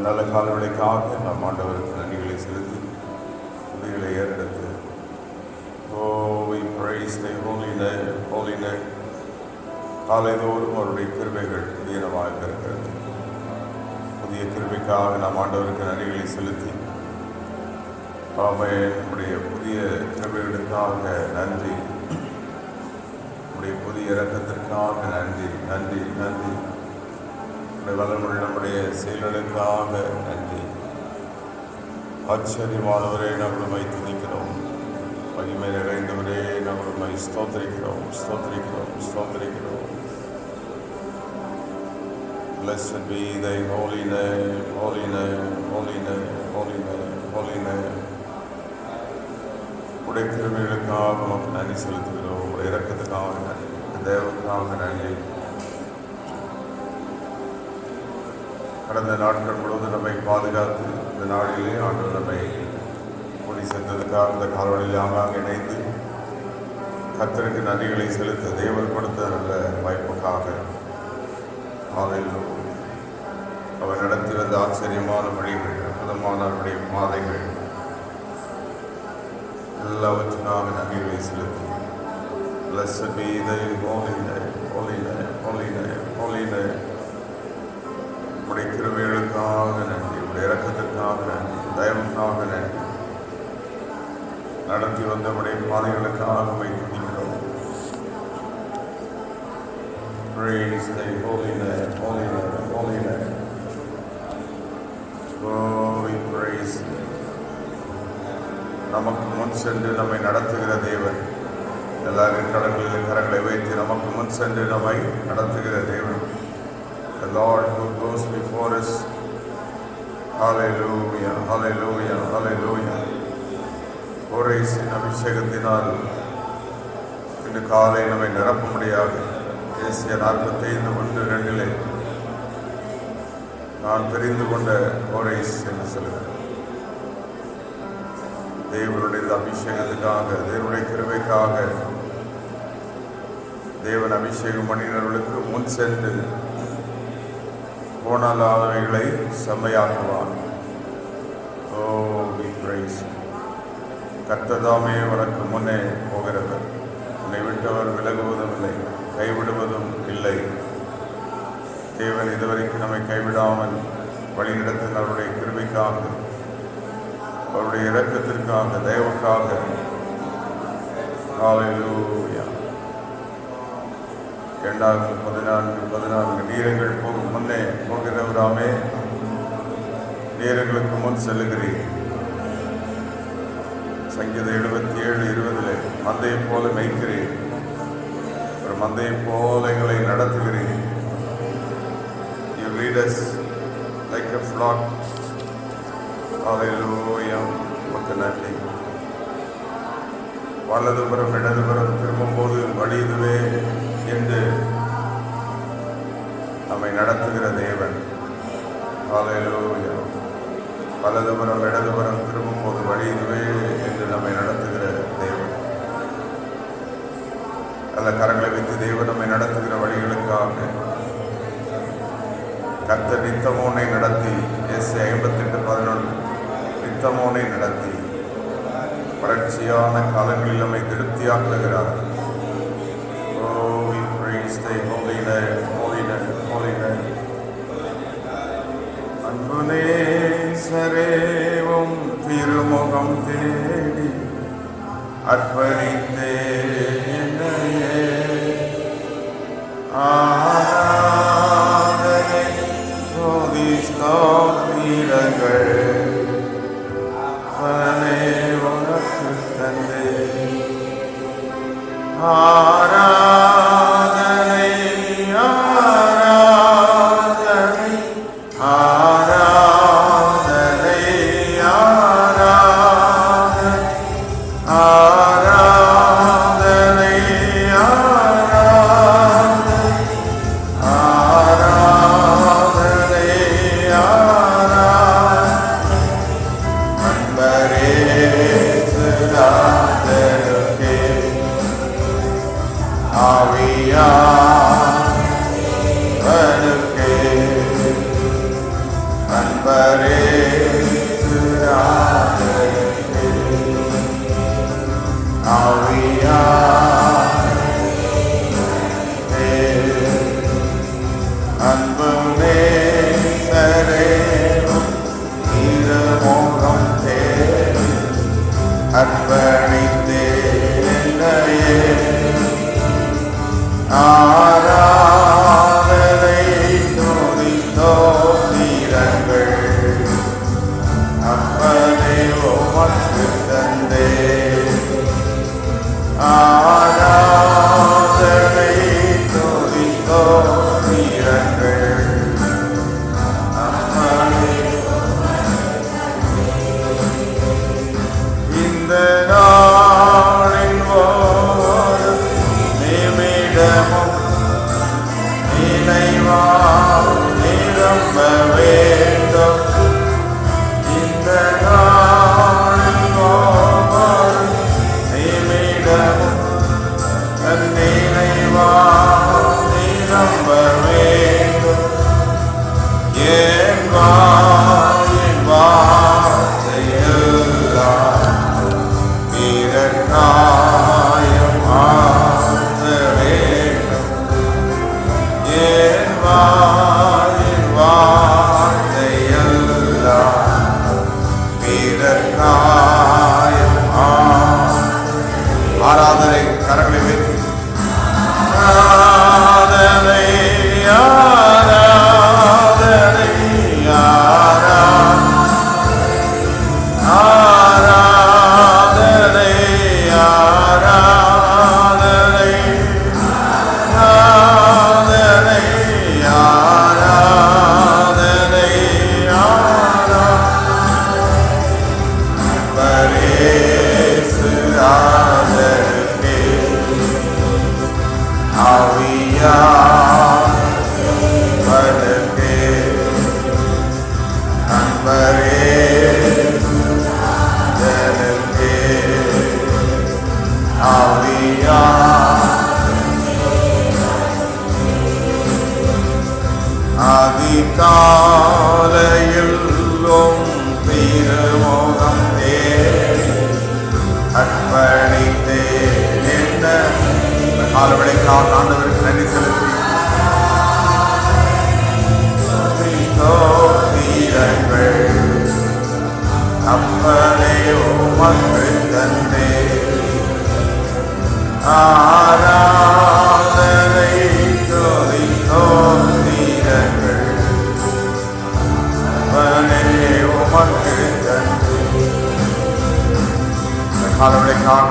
நல்ல காலவழைக்காக நம் ஆண்டவருக்கு நன்றிகளை செலுத்தி உதவிகளை ஏறெடுத்து we praise thy holy name. காலைதோறும் அவருடைய கிருபைகள் புதியனமாக இருக்கிறது. புதிய கிருபைக்காக நாம் ஆண்டவருக்கு நன்றிகளை செலுத்தி நம்முடைய புதிய கிருபைகளுக்காக நன்றி, நம்முடைய புதிய இரக்கத்திற்காக நன்றி நன்றி நன்றி, வல்லமுள்ள நம்முடைய செயல்களுக்காக நன்றி. ஆச்சரியமானவரே நம்மளை துதிக்கிறோம், மகிமை நிறைந்தவரே நம்மளை ஸ்தோத்திரிக்கிறோம் ஸ்தோத்திரிக்கிறோம் ஸ்தோத்திரிக்கிறோம். Blessed be thy holy name, holy name, holy name, holy name, holy name. உடைய கிருபைகளுக்காக நமக்கு நன்றி செலுத்துகிறோம், உடைய இரக்கத்துக்காக நன்றி, தேவனுக்காக நன்றி. கடந்த நாட்கள் முழுவதும் நம்மை பாதுகாத்து இந்த நாளிலே ஆண்டவர் நம்மை கூடி சென்றதுக்காக இந்த காலவழியில் ஆங்காங்க இணைந்து கர்த்தருக்கு நன்றிகளை செலுத்த தேவன் கொடுத்த நல்ல வாய்ப்புக்காக அவர் நடத்தி வந்த ஆச்சரியமான வழிகள், அற்புதமான அவருடைய பாதைகள் எல்லாவற்றுக்காக நன்றிகளை செலுத்தி Blessed be thy holy name, holy name, holy name, holy name. உடைய கிருபைகளுக்காக நன்றி, உடைய இரக்கத்திற்காக நன்றி, தயவுக்காக நன்றி, நடத்தி வந்த உடைய பாதைகளுக்காக துதிக்கிறோம். Praise thy holy name, holy name, holy name. Oh, we praise you. நமக்கு முன் சென்று நம்மை நடத்துகிற தேவன், எல்லாரின் கடங்களில் கரங்களை வைத்து நமக்கு முன் சென்று நம்மை நடத்துகிற தேவன், the Lord who goes before us. Hallelujah, hallelujah, hallelujah. கோரேசின் அபிஷேகத்தினால் இன்று காலை நம்மை நிரப்பும்படியாக ஏசியா 45:1-2 நான் தெரிந்து கொண்ட கோரேஸ் என்று சொல்லுகிறேன். தேவனுடைய அபிஷேகத்துக்காக, தேவனுடைய கிருபைக்காக தேவன் அபிஷேகம் பண்ணினவர்களுக்கு முன் சென்று போனாலானவைகளை செம்மையாக்குவான். ஓ we praise. கர்த்ததாமே உனக்கு முன்னே போகிறவர், உன்னை விட்டவர் விலகுவதும் இல்லை, கைவிடுவதும் இல்லை. தேவன் இதுவரைக்கும் நம்மை கைவிடாமல் வழிநடத்தின அவருடைய கிருபைக்காக, அவருடைய இரக்கத்திற்காக, தயவுக்காக ஹல்லேலூயா. 2:14 நீரங்கள் போகும் முன்னே போகிறவராமே, நீரங்களுக்கு முன் செல்லுகிறீர். சங்கீதம் 77:20 மந்தையை போல மேய்க்கிறீர், ஒரு மந்தையை போல எங்களை நடத்துகிறீர். You lead us like a flock. ஹல்லேலூயா, உமக்கு நன்றி. வலதுபுறம் இடதுபுறம் திரும்பும்போது வழி இதுவே என்று நம்மை நடத்துகிற தேவன். ஹல்லேலூயா. வலதுபுறம் இடதுபுறம் திரும்பும்போது வழி இதுவே என்று நம்மை நடத்துகிற தேவன். நல்ல கரங்களை வைத்து தேவன் நம்மை நடத்துகிற வழிகளுக்காக கர்த்தர் நித்தமோனை நடத்தி, ஏசாயா 58:11 நித்தமோனை நடத்தி வறட்சியான காலங்களில் நம்மை திருப்தியாக்குகிறார். Oh, we praise thy holy name, holy name, holy name. அன்புநேசரேவும் திருமுகம் தேடி அர்ப்பணித்தே என்னையே ஆராதனை துதி ஸ்தோத்திரங்கள் பலனே உனக்கு தந்தே. ஆராதனை ஆராதனை ஆராதனை ஆராதனை ஆராதனை ஆராதனை ஆராதனை அன்பரே சுதாதருக்கே ஆவியானவருக்கே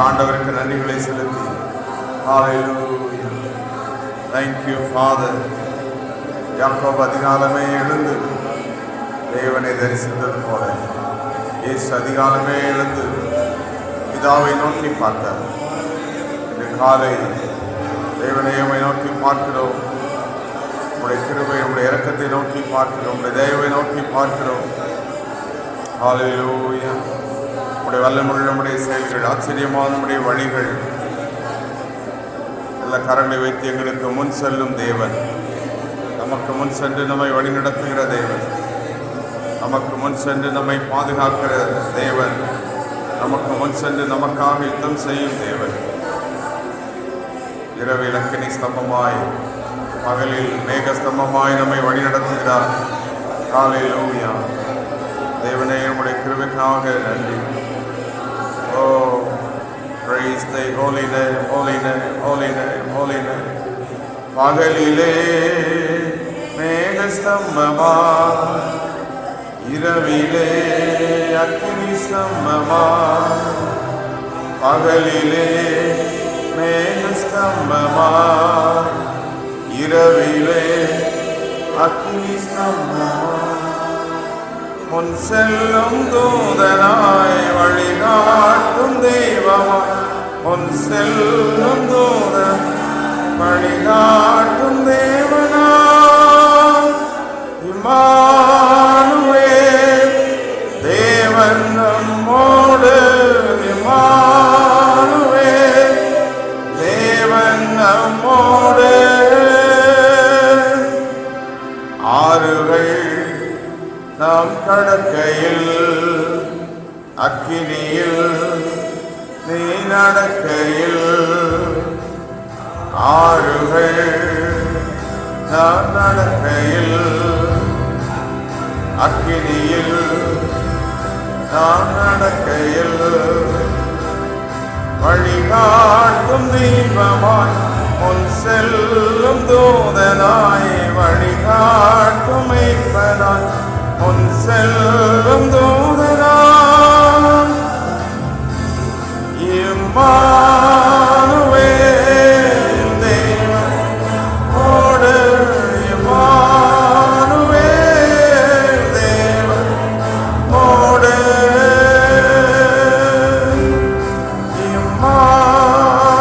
ஆண்டவருக்கு நன்றிகளை செலுத்தி ஹalleluya. Thank you Father. யாக்கோபு அதிகாலமே எழுந்து தேவனை தரிசித்தது போல இயேசு அதிகாலமே எழுந்து பிதாவை நோக்கி பார்த்தார். இன்று காலை தேவனையமை நோக்கி பார்க்கிறோம். உங்களுடைய கிருபை, உங்களுடைய இரக்கத்தை நோக்கி பார்க்கிறோம். உங்களுடைய தயவை நோக்கி பார்க்கிறோம். ஹalleluya. உடைய வல்லமுள்ள நம்முடைய செயல்கள், ஆச்சரியமான நம்முடைய வழிகள், எல்லா கரங்களை வைத்து எங்களுக்கு முன் செல்லும் தேவன், நமக்கு முன் சென்று நம்மை வழிநடத்துகிற தேவன், நமக்கு முன் சென்று நம்மை பாதுகாக்கிற தேவன், நமக்கு முன் சென்று நமக்காக யுத்தம் செய்யும் தேவன். இரவில் அக்கினி ஸ்தம்பமாய், பகலில் மேக ஸ்தம்பமாய் நம்மை வழிநடத்துகிறார். ஹalleluya. தேவனே, உம்முடைய கிருபைக்காக நன்றி. Oh, praise thy holy name, holy name, holy name, holy name. பகலிலே மேகஸ்தம்பமா, இரவிலே அக்கினி ஸ்தம்பமா. பகலிலே மேகஸ்தம்பமா, இரவிலே அக்கினி ஸ்தம்பமா. முன் செல்லும் தூதனாய் வழிகாட்டும் தெய்வமாய், முன் செல்லும் தூதன் வழிகாட்டும் தேவனாய். இம்மானுவேல், தேவன் நம்மோடு. இம்மானுவேல், தேவன் நம்மோடு. ஆறுகள் நாம் கடக்கையில் அக்கினியில் நீ நடக்கையில் ஆறுகள் நாம் நடக்கையில் அக்கினியில் நாம் நடக்கையில் வழிகாட்டும் தீபமாய் முன் செல்லும் தூதனாய் வழிகாட்டும் மெய்ப்பனாய் முன் செல்லும் தூதனாய் இம்மானுவேல் தேவனோடு இம்மானுவேல் தேவனோடு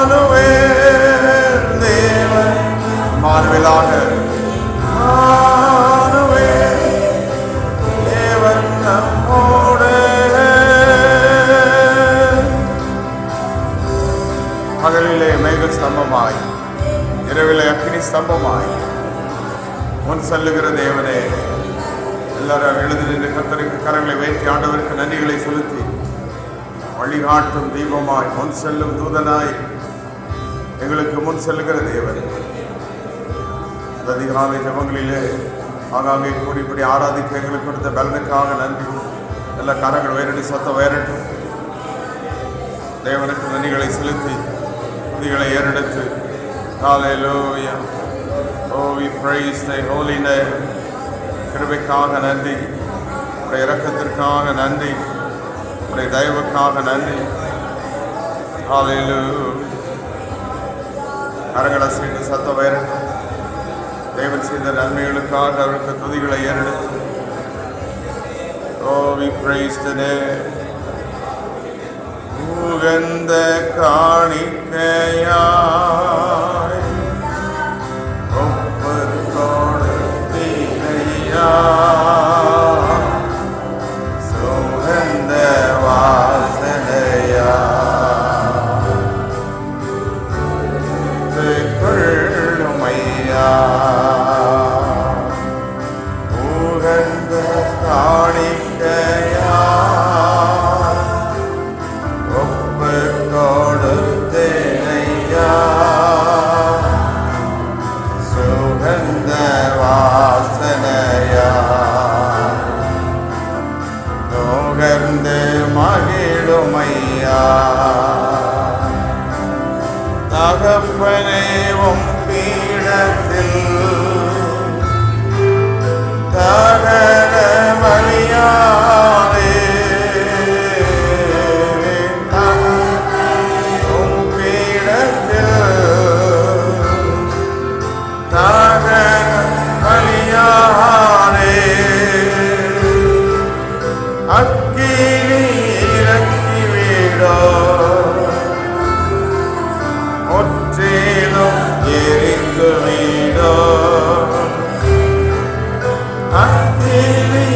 இம்மானுவேல் தேவன் மானுவேலாக பகலிலே மேக ஸ்தம்பமாய் இரவிலே அக்கினி ஸ்தம்பமாய் முன் செல்லுகிற தேவனே, எல்லாரும் எழுதி நின்று கர்த்தருக்கு கரங்களை வைத்து ஆண்டவருக்கு நன்றிகளை செலுத்தி வழிகாட்டும் தீபமாய் முன் செல்லும் தூதனாய் எங்களுக்கு முன் செல்லுகிற தேவன், இந்த அதிகாலை ஜபங்களிலே ஆகாங்கே கூடிப்படி ஆராதிக்க எங்களுக்கு கொடுத்த பலனுக்காக நன்றி. எல்லா கரங்கள் வேரடி சத்தம் வேறட்டும். தேவனுக்கு நன்றிகளை செலுத்தி துதிகளை ஏறெடுத்து ஹல்லேலூயா. Oh, we praise thy holy name. கிருபைக்காக நன்றி, உடைய இரக்கத்திற்காக நன்றி, உடைய தயவுக்காக நன்றி. ஹல்லேலூயா. கரங்களை செய்து சத்தம் வேறட்டும். தேவன் செய்த நன்மைகளுக்காக அவருக்கு துதிகளை ஏறெடுத்து Oh, we praise the name. உகந்த காணிக்கையாய் ஒப்புக் கொடுத்தீரையா, சுகந்த வாசனையா கொள்ளுமையா. உகந்த காணிக்கையா கொடுத்தேனையா, சுகந்த வாசனையா நுகர்ந்து மகிழுமையா. தகப்பனே உம் பீடத்தில் தகன பலியானே, அக்கினி இறக்கி வீடோ ஒற்றிலும் எரிந்து வீடோ, அக்கினி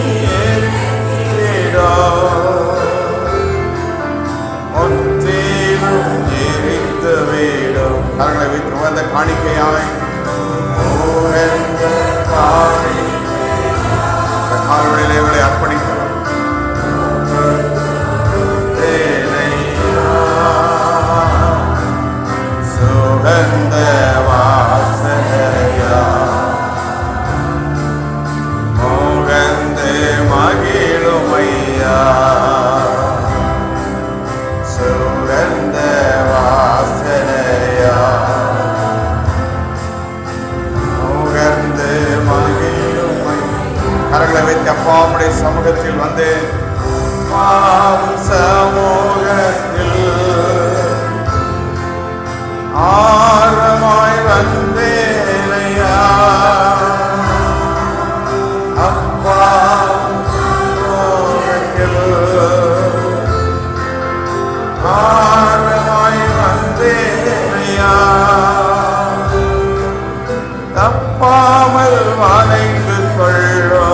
எரிக்கி வீடோ ஒற்றிலும் எரிந்து வீடோ. கரங்களை வைத்து உகந்த காணிக்கையாய் கால்வழியிலே இவரை அர்ப்பணிக்கிறோம். சுகந்த வாசனையா மோகந்து மகிழுமையா, சுகந்த வாசனையா மோகந்து மகிழுமை. கரங்களை வைத்து அப்பாவுடைய சமூகத்தில் வந்து சமூகத்தில் ஆரமாய் வந்தேனையா, அப்பா ஆரமாய் வந்தேனையா, தப்பாமல் வளைந்து கொள்ளோ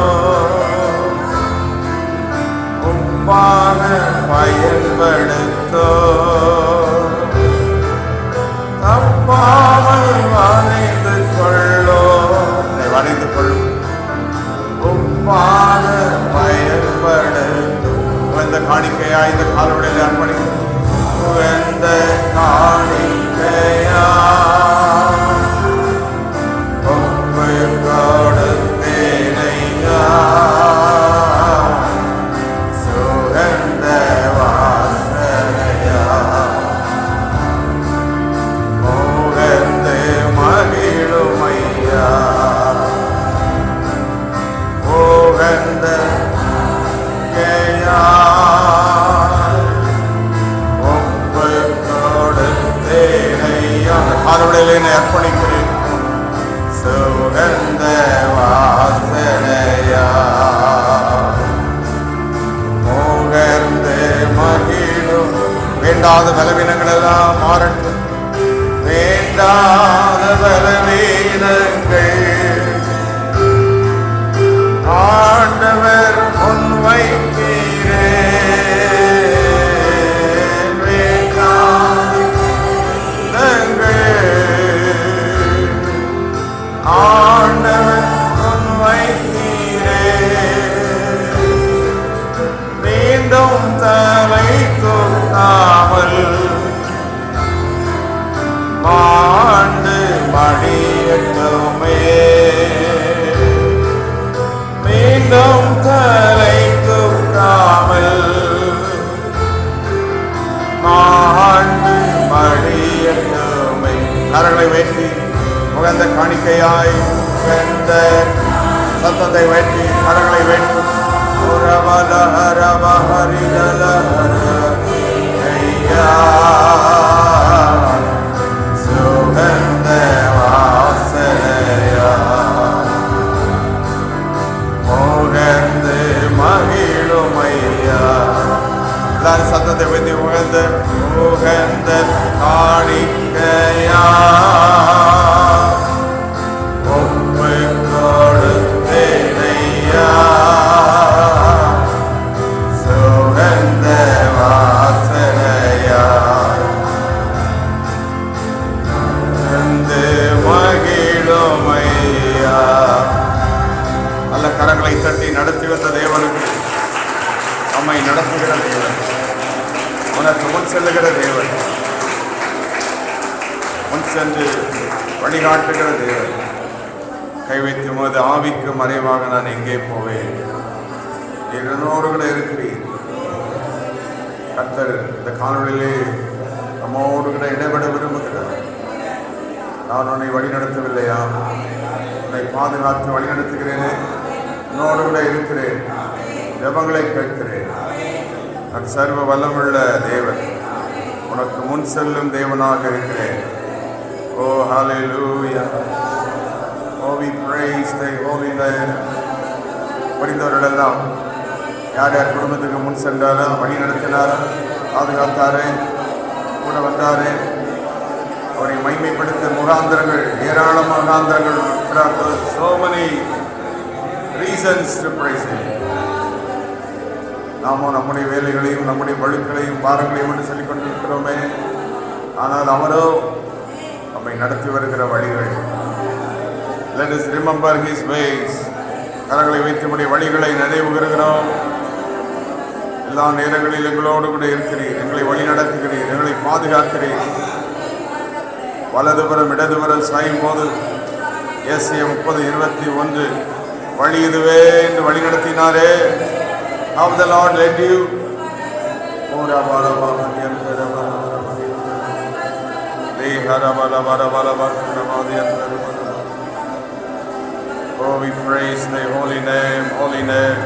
உப்பான பயன்படுத்தோ, தப்பாமல் வளைந்து கொள்ளோ வளைந்து கொள்ளும் உப்பான காணொளியில் என்னை அர்ப்பணிக்கிறேன். சுகந்த வாசனையா முகர்ந்து மகிழும். வேண்டாத பலவீனங்கள் எல்லாம் மாறட்டும். வேண்டாத பலவீனங்கள் ஆண்டவர் முன் வைக்கிறேன். வேண்டாத ஆண்டவர் முன் வைக்கிறேன். மீண்டும் தலை தூக்காமல் மாண்டு மடியட்டுமே. மீண்டும் தலை தூக்காமல் மாண்டு மடியட்டுமே. கரங்களை வைத்து உகந்த காணிக்கையாய் உகந்த சத்தத்தை வைத்து கரங்களை வைத்து சுகந்த வாசனையா முகர்ந்து மகிழுமையா. எல்லாரும் சத்தத்தை வைத்து உகந்த உகந்த காணிக்கையா ஒப்பு கொடுத்தேனையா. சுகந்த வாசனையா மகிழுமையா. நல்ல கரங்களை தட்டி நடத்தி வந்த தேவனுக்கு, நம்மை நடத்துகிற தேவன், உனக்கு முன் செல்லுகிற தேவன், முன் சென்று வழிகாட்டுகிற தேவன், கை வைத்து போது ஆவிக்கு மறைவாக நான் எங்கே போவேன்? என்னோடு கூட இருக்கிறீர். கர்த்தர் இந்த காணொளியிலே நம்மோடு கூட இடைபெட விரும்புகிறார். நான் உன்னை வழிநடத்தவில்லையா? உன்னை பாதுகாத்து வழிநடத்துகிறேனே, உன்னோடு கூட இருக்கிறேன், ஜெபங்களை கேட்கிறேன். நான் சர்வ வல்லமுள்ள தேவன், உனக்கு முன் செல்லும் தேவனாக இருக்கிறேன். ஓ ஹல்லேலூயா. ஓ we praise thy holy name. படிந்தவர்களெல்லாம் யார் யார் குடும்பத்துக்கு முன் சென்றாலும் வழி நடத்தினாரோ, பாதுகாத்தாரே, கூட வந்தாரே, அவரை மைமைப்படுத்த முகாந்திரங்கள், ஏராளமான முகாந்திரங்கள். So many reasons to praise him. நாமும் நம்முடைய வேலைகளையும் நம்முடைய பழுக்களையும் பாரங்களையும் என்று சொல்லிக் கொண்டிருக்கிறோமே, ஆனால் அவரோ நம்மை நடத்தி வருகிற வழிகள். Let us remember his ways. கரங்களை வைத்து நம்முடைய வழிகளை நினைவுகிறோம். எல்லா நேரங்களில் எங்களோடு கூட இருக்கிறீர், எங்களை வழி நடத்துகிறீர், எங்களை பாதுகாக்கிறீர். வலதுபுறம் இடதுபுறம் சாயும் போது ஏசாயா 30:21 வழி இதுவே என்று வழி நடத்தினாரே. How the Lord led you. Oh, we praise thy holy name, holy name.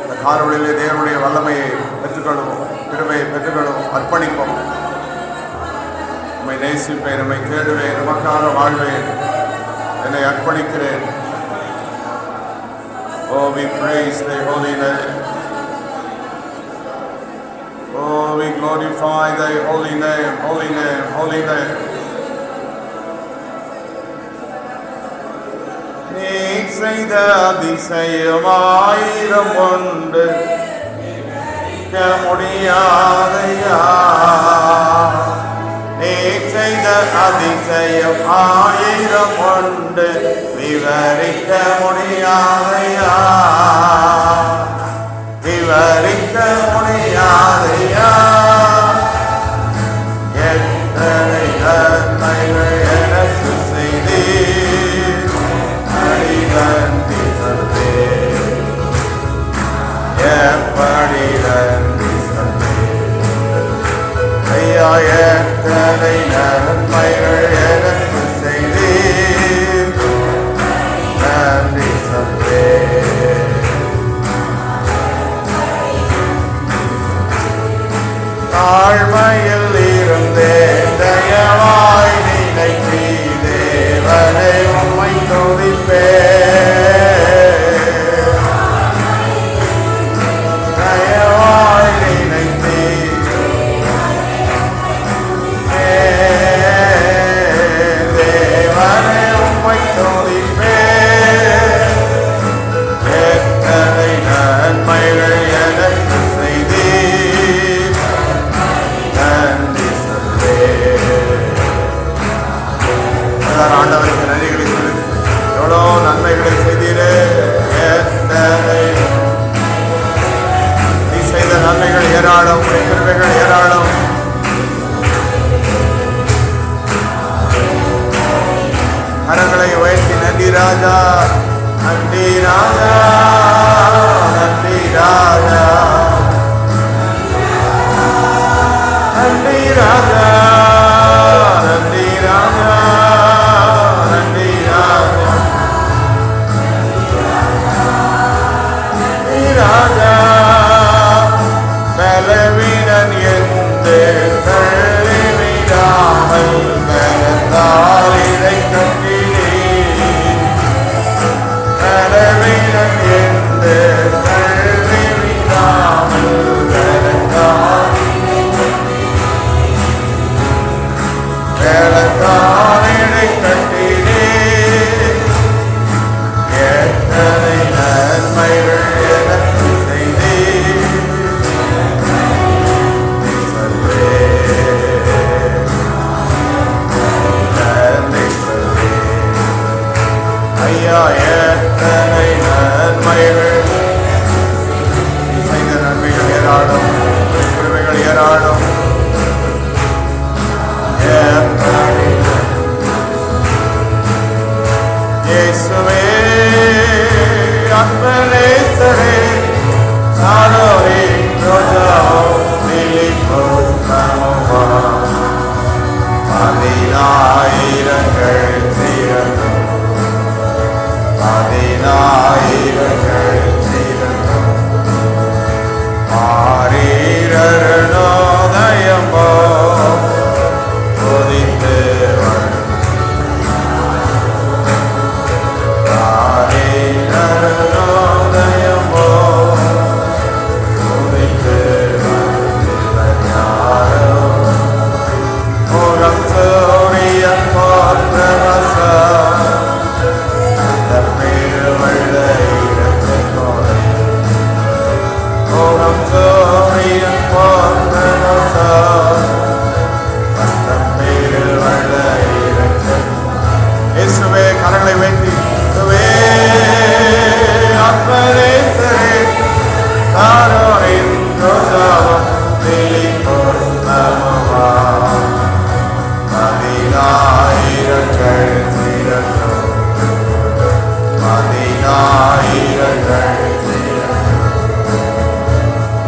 இந்த காணொளியிலே தேவனுடைய வல்லமையை பெற்றுக்கொள்வோம், கிருபையை பெற்றுக்கொள்வோம், அர்ப்பணிப்போம். உம்மை நேசிப்பேன், உம்மை தேடுவேன், உமக்காக வாழ்வேன், என்னை அர்ப்பணிக்கிறேன். Oh, we praise thy holy name. Oh, we glorify thy holy name, holy name, holy name. நீ செய்த அதிசயம் ஆயிரம் உண்டு, முடியாதையா. நீ செய்த அதிசயம் ஆயிரம் உண்டு, விவரிக்க முடியாதையா, விவரிக்க முடியாதையா. எத்தனை நன்மைகள் எனக்கு செய்தீர், நன்றி சொல்வேன், எப்படி நன்றி சொல்வேன். ஐயா, எத்தனை நன்மைகள் எனக்கு செய்தீர், நன்றி சொல்வேன். உமக்கு நன்றிகளை செலுத்தி எவ்வளோ நன்மைகளை செய்தீரே. நீ செய்த நன்மைகள் ஏராளம், கிருபைகள் ஏராளம். கரங்களை உயர்த்தி நன்றி ராஜா, நன்றி ராஜா, நன்றி ராஜா, நன்றி ராஜா, நன்றி ராஜா, நன்றி ராஜா, நன்றி ராஜா. பலவீனன் என்று தள்ளிவிடாமல் பலத்தால் இடை கட்டினே. பலவீனன் என்று தள்ளிவிடாமல் பலத்தால் இடை கட்டினே. எத்தனை நன்மைகள் எனக்கு செய்தே. ஐயா, எத்தனை நன்மைகள் செய்த நன்மைகள் ஏராளம், கிருபைகள் ஏராளம். இயேசுவே அன்பனேசரே சாரோரே ரோஜாவோ பிலிப்போஸ் நமோவா. பதினாயிரங்கள் சீரனும், பதினாயிரங்கள் சீரனும் ஆரீரனோதயமோ உதித்து ஆரீரனோதயமோ உதித்து முகம் சூரியன் போன்ற ரசம் தன்மேல் வெள்ள இரட்சகோடை. முகம் சூரியன் போன்ற ரசம் தன்மேல் வெள்ள இரட்சகோடை. இயேசுவே கரங்களை வைத்து இயேசுவே அன்பனேசரே சாரோரின் ரோஜாவும் பிலிப்போஸ் நமோவா. பதினாயிரங்கள் சீரனும், பதினாயிரங்கள் சீரனும்.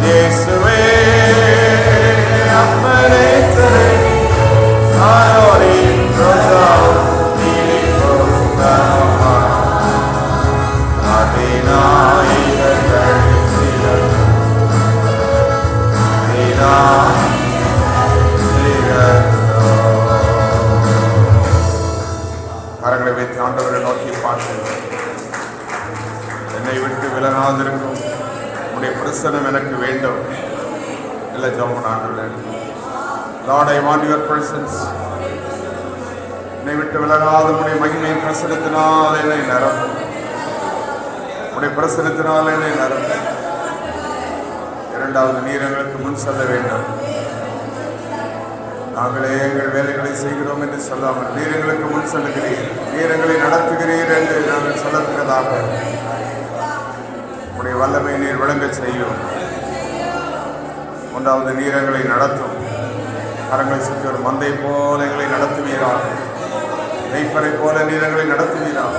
இயேசுவே அன்பனேசரே சாரோரின் ரோஜாவும் பிலிப்போஸ் நமோவா. பதினாயிரங்கள் சீரனும், கரங்களை வைத்து ஆண்டவரை நோக்கி பார்த்து, என்னை விட்டு விலகாதிருக்கும் உடைய பிரசன்னம் எனக்கு வேண்டும். இல்லை ஜெபம் ஆண்டவரே, Lord, I want your presence. என்னை விட்டு விலகாத உடைய மகிமை பிரசனத்தினால் என்னை நிரப்பும். உடைய பிரசனத்தினால் என்னை நிரப்பும். இரண்டாவது, நீர் எங்களுக்கு முன் செல்ல வேண்டும். நாங்களே எங்கள் வேலைகளை செய்கிறோம் என்று சொல்லாமல் நீர் எங்களுக்கு முன் செல்லுகிறீர், நீர் எங்களை நடத்துகிறீர் என்று நாங்கள் சொல்லத்தக்கதாக உடைய வல்லமை நீர் விளங்க செய்யும். மூன்றாவது, நீர் எங்களை நடத்தும். கரங்களை சுற்றி ஒரு மந்தை போல எங்களை நடத்துவீராக, மெய்ப்பரை போல நீர் எங்களை நடத்துவீராக.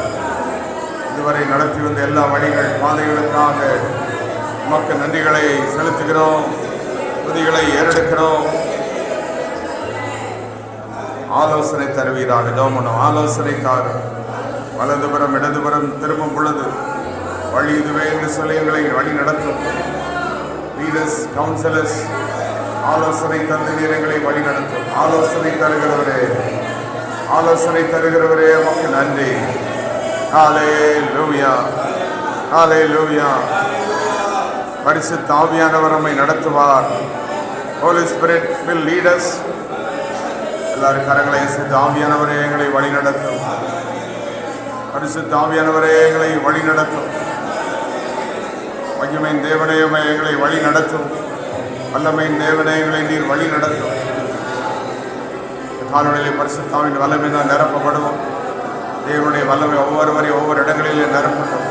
இதுவரை நடத்தி வந்த எல்லா வழிகள் பாதைகளுக்காக உமக்கு நன்றிகளை செலுத்துகிறோம், துதிகளை ஏறெடுக்கிறோம். ஆலோசனை தருவீராக. ஜெபம் ஆலோசனைக்காக வலதுபுறம் இடதுபுறம் திரும்பும் பொழுது வழி இதுவே என்று சொல்லி எங்களை வழி நடத்தும். லீடர்ஸ், கவுன்சிலர்ஸ், ஆலோசனை தந்து நீர் எங்களை வழி நடத்தும். ஆலோசனை தருகிறவரே, ஆலோசனை தருகிறவரே உமக்கு நன்றி. ஹல்லேலூயா, ஹல்லேலூயா. பரிசுத்த ஆவியானவர் நம்மை நடத்துவார். Holy Spirit will lead us. எல்லாரும் கரங்களை இசைத்து, ஆவியானவரே எங்களை வழி நடத்தும். பரிசுத்த ஆவியானவரே எங்களை வழி நடத்தும். மகிமையின் தேவனே எங்களை வழி நடத்தும். வல்லமையின் தேவனே எங்களை நீர் வழி நடத்தும். காலநிலை பரிசுத்தாவின் வல்லமை தான் நிரப்பப்படுவோம். தேவனுடைய வல்லமை ஒவ்வொருவரையும் ஒவ்வொரு இடங்களிலே நிரப்பட்டும்.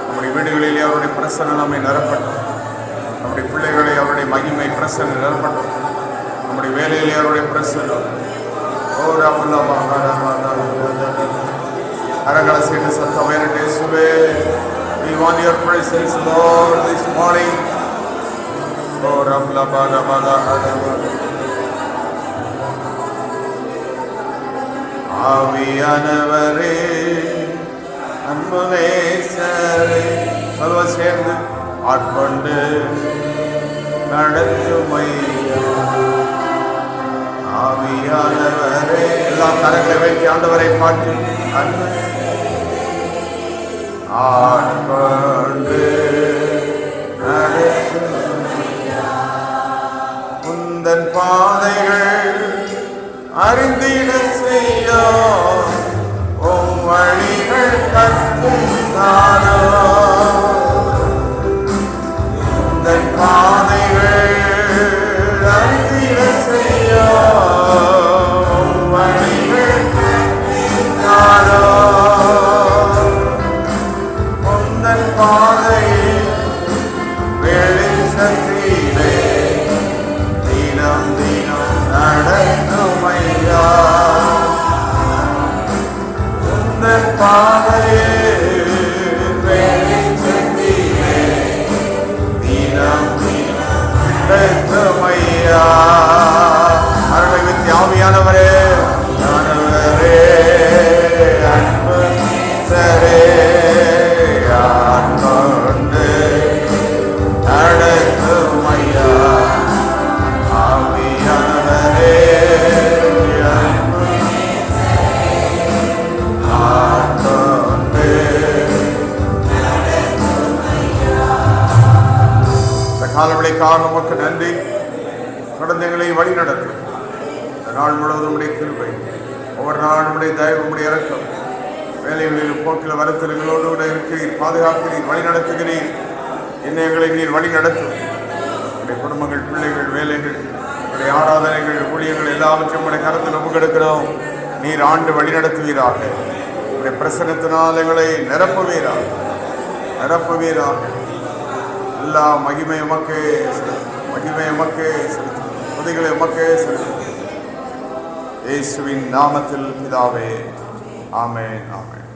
நம்முடைய வீடுகளிலே அவருடைய பிரசன்னம் நம்மை நிரப்பட்டும். நம்முடைய பிள்ளைகளை அவருடைய மகிமை பிரசன்னம் நிரப்பட்டும். நம்முடைய வேலையிலே அவருடைய பிரசன்னம் அரங்களை செய்து சத்தம் வேறு இயேசுவே, we want your presence Lord this morning. ஆவியானவரே அன்பு நேசரே சொல்வ சேர்ந்து ஆட்கொண்டு நடத்துமையா. ஆவியானவரே எல்லாம் கரங்களை வைத்து ஆண்டவரை பார்த்து அன்பு ஆட்கொண்டு உந்தன் பாதைகள் அறிந்திட செய்ய உம் வழிகள் கற்றுத்தாரோ. உந்தன் பாதைகள் அறிந்திட செய்ய உம் வழிகள் கற்றுத்தாரோ. உந்தன் பாதையில் வெளிச்சத்திலே தினம் தினம் நடத்துமையா. உந்தன் பாதையில் வெளிச்சத்திலே தினம் தினம் நடத்துமையா. அருளை வித்தி ஆவியானவரே ஆனவரே அன்பு சரே ஆட்கொண்டு நடத்துமையா. ஆவியானவரே அன்பு ஆட்கொண்டு இந்த காலவழிக்காக உமக்கு நன்றி. தொடர்ந்து எங்களை வழி நடத்தும். இந்த நாள் முழுவதும் உடைய கிருபை, ஒவ்வொரு நாளும் உடைய தயவு, உடைய இரக்கம், வேலைகளிலும் போக்கில் வருத்தல்களோடு கூட இருக்கிறீர், பாதுகாக்கிறீர், வழி நடத்துகிறீர். என்னை எங்களை நீர் வழி நடத்தும். உடைய குடும்பங்கள், பிள்ளைகள், வேலைகள், உடைய ஆராதனைகள், ஊழியர்கள் எல்லாவற்றையும் உடைய கருத்தில் ஒப்புக்கெடுக்கிறோம். நீர் ஆண்டு வழி நடத்துவீராக. உடைய பிரசன்னத்தினால் எங்களை நிரப்புவீராக. எல்லா மகிமை உமக்கே செலுத்தும். மகிமை உமக்கே செலுத்தும். துதிகளை உமக்கே செலுத்தும். இயேசுவின் நாமத்தில் பிதாவே, ஆமென், ஆமென்.